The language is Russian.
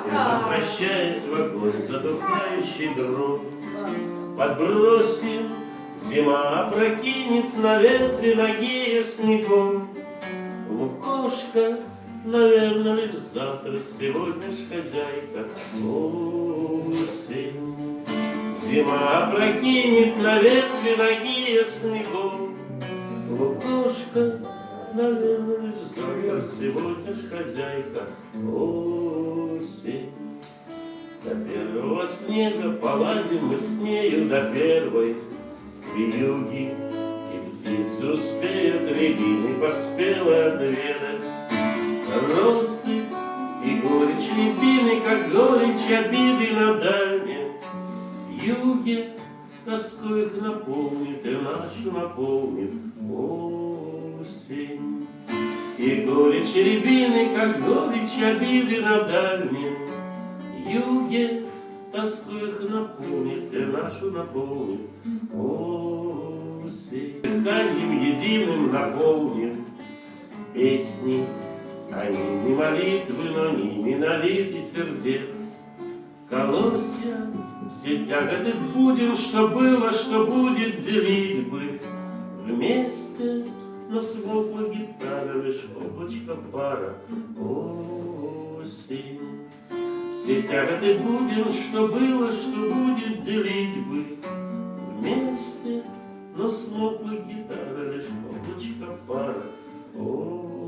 И нам, прощаясь в огонь затухающий дров, подбросим, зима опрокинет на ветре ноги снегом. Лукошка, наверное, лишь завтра, сегодня ж хозяйка осень. Зима опрокинет на ветре ноги снегом. Лукошка, наверное, лишь завтра, сегодня ж хозяйка осень. До первого снега поладим мы с нею до первой вьюги. И птицы успеют рябины поспела отведать. Росы и горечь рябины, как горечь обиды на дальнем юге. Тоской их наполнит и нашу наполнит осень. И горечь рябины, как горечь обиды на дальнем юге. Тоской их наполнит и нашу наполнит осень. Дыханием единым наполним песни. Они не молитвы, но ними налиты сердец. Колосья, все тяготы будем, что было, что будет, делить бы вместе. Но смолкла гитара, лишь облачко пара осень. Все тяготы будем, что было, что будет, делить бы вместе. Но смолкла гитара, лишь облачко пара осень.